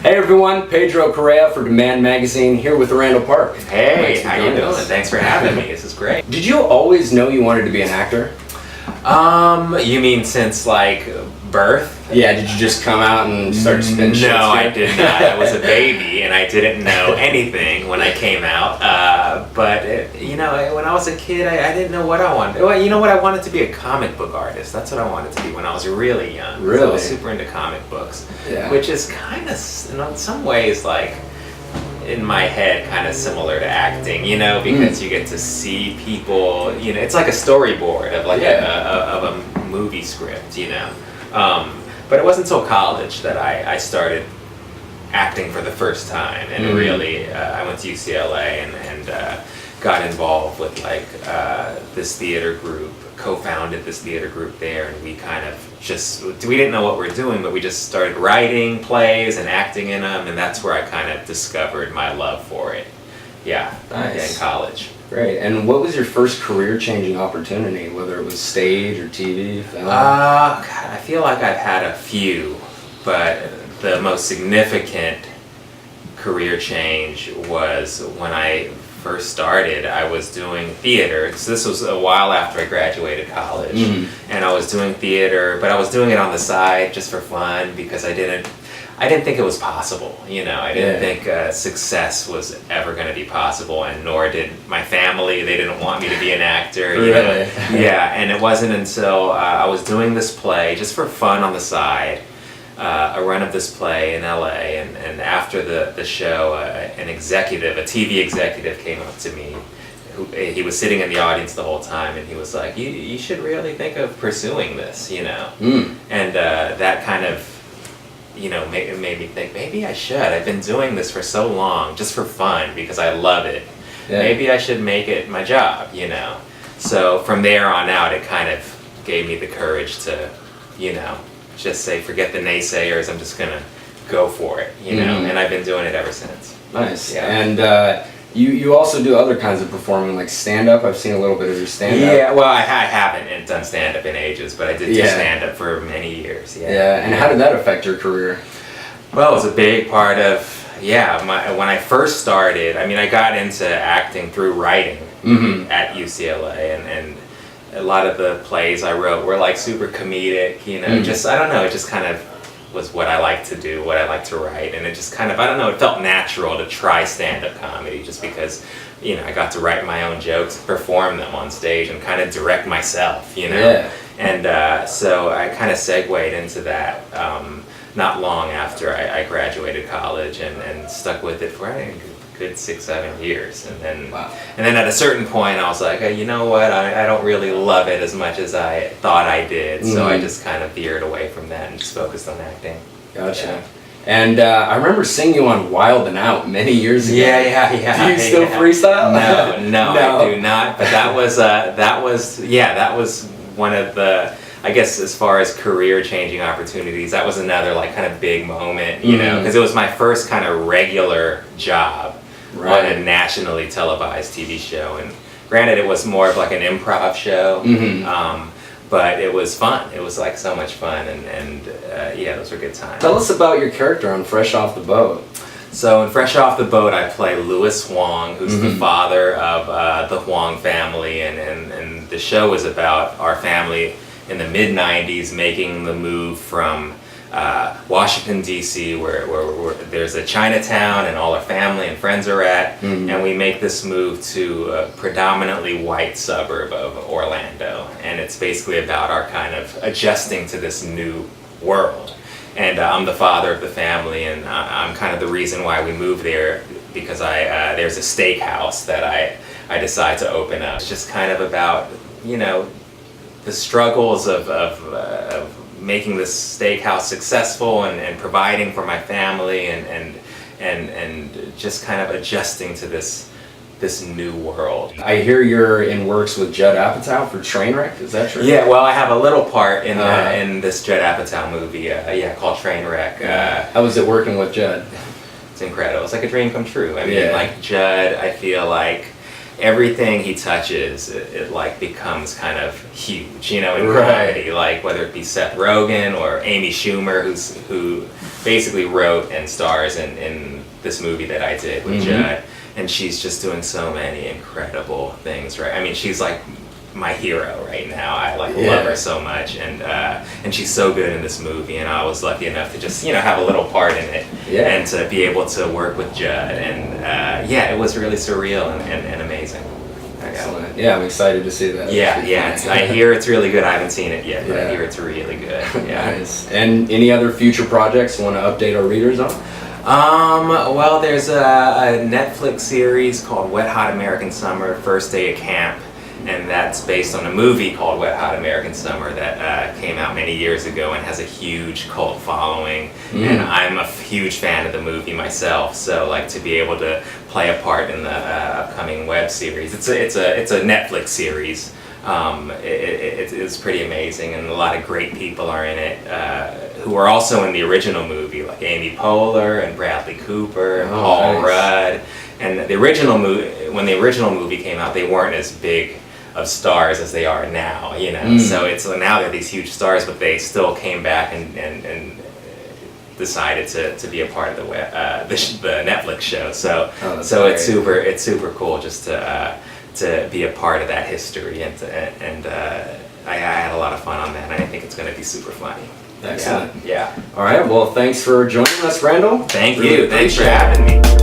Hey everyone, Pedro Correa for Demand Magazine here with Randall Park. Hey, how you doing? Thanks for having me. This is great. Did you always know you wanted to be an actor? You mean since like birth? Yeah, did you just come out and start spinning shit? No, I did not. I was a baby and I didn't know anything when I came out. When I was a kid, I didn't know what I wanted. Well, you know what? I wanted to be a comic book artist. That's what I wanted to be when I was really young. Really? So I was super into comic books, which is kind of, in some ways, like, in my head, kind of similar to acting, because you get to see people, it's like a storyboard of like of a movie script, But it wasn't until college that I started acting for the first time, and really, I went to UCLA and got involved with like this theater group, co-founded this theater group there, and we kind of we didn't know what we were doing, but we just started writing plays and acting in them, and that's where I kind of discovered my love for it. Yeah, nice. In college. Great. And what was your first career-changing opportunity, whether it was stage or TV, film? God, I feel like I've had a few, but the most significant career change was when I first started. I was doing theater. So this was a while after I graduated college, and I was doing theater, but I was doing it on the side just for fun because I didn't think it was possible. I didn't think success was ever going to be possible, and nor did my family. They didn't want me to be an actor. Really? Yeah, and it wasn't until I was doing this play just for fun on the side, a run of this play in LA, and after the show, a TV executive came up to me. He was sitting in the audience the whole time, and he was like, you should really think of pursuing this, And that kind of, made me think, maybe I should. I've been doing this for so long, just for fun, because I love it. Yeah. Maybe I should make it my job, So from there on out, it kind of gave me the courage to, just say, forget the naysayers, I'm just gonna go for it, and I've been doing it ever since. Nice. Yeah. And you also do other kinds of performing, like stand-up. I've seen a little bit of your stand-up. Yeah, well, I haven't done stand-up in ages, but I did do stand-up for many years. Yeah, and how did that affect your career? Well, it was a big part of, when I first started, I got into acting through writing at UCLA, and a lot of the plays I wrote were like super comedic, just, I don't know, it just kind of was what I like to do, what I like to write, and it just kind of, I don't know, it felt natural to try stand-up comedy just because, I got to write my own jokes, perform them on stage, and kind of direct myself, Yeah. And so I kind of segued into that not long after I graduated college and stuck with it for, I think, good 6-7 years, and then at a certain point I was like, hey, you know what, I don't really love it as much as I thought I did, so I just kind of veered away from that and just focused on acting. Gotcha. Yeah. And I remember seeing you on Wild and Out many years ago. Yeah. Do you still freestyle? No, I do not. But that was one of the, I guess, as far as career-changing opportunities, that was another like kind of big moment, because it was my first kind of regular job on a nationally televised TV show. And granted, it was more of like an improv show, but it was fun. It was like so much fun, and those were good times. Tell us about your character on Fresh Off the Boat. So in Fresh Off the Boat, I play Louis Huang, who's the father of the Huang family, and the show is about our family in the mid-90s making the move from Washington, D.C., where there's a Chinatown and all our family and friends are at, and we make this move to a predominantly white suburb of Orlando, and it's basically about our kind of adjusting to this new world. And I'm the father of the family, and I'm kind of the reason why we moved there, because there's a steakhouse that I decide to open up. It's just kind of about, the struggles of making this steakhouse successful and providing for my family and just kind of adjusting to this new world. I hear you're in works with Judd Apatow for Trainwreck. Is that true? Yeah, well, I have a little part in this Judd Apatow movie, called Trainwreck. How was it working with Judd? It's incredible. It's like a dream come true. Like Judd, I feel like everything he touches, it like becomes kind of huge, in Right. comedy. Like whether it be Seth Rogen or Amy Schumer, who basically wrote and stars in this movie that I did with Judd, and she's just doing so many incredible things. Right? I mean, she's like my hero right now. I love her so much, and she's so good in this movie. And I was lucky enough to just have a little part in it, and to be able to work with Judd. And it was really surreal and amazing. Excellent. Yeah, I'm excited to see that. I hear it's really good. I haven't seen it yet, but I hear it's really good. Yeah. Nice. And any other future projects you want to update our readers on? Well, there's a Netflix series called Wet Hot American Summer, First Day of Camp. And that's based on a movie called Wet Hot American Summer that came out many years ago and has a huge cult following. And I'm a huge fan of the movie myself, so like to be able to play a part in the upcoming web series. It's a Netflix series. It's pretty amazing, and a lot of great people are in it who are also in the original movie, like Amy Poehler and Bradley Cooper and Paul Rudd. And the original movie, when the original movie came out, they weren't as big of stars as they are now, So now they're these huge stars, but they still came back and decided to be a part of the Netflix show. So it's super cool just to be a part of that history, and I had a lot of fun on that, and I think it's going to be super funny. Excellent. Yeah. All right. Well, thanks for joining us, Randall. Thank Really you. Thanks for appreciate it. having me.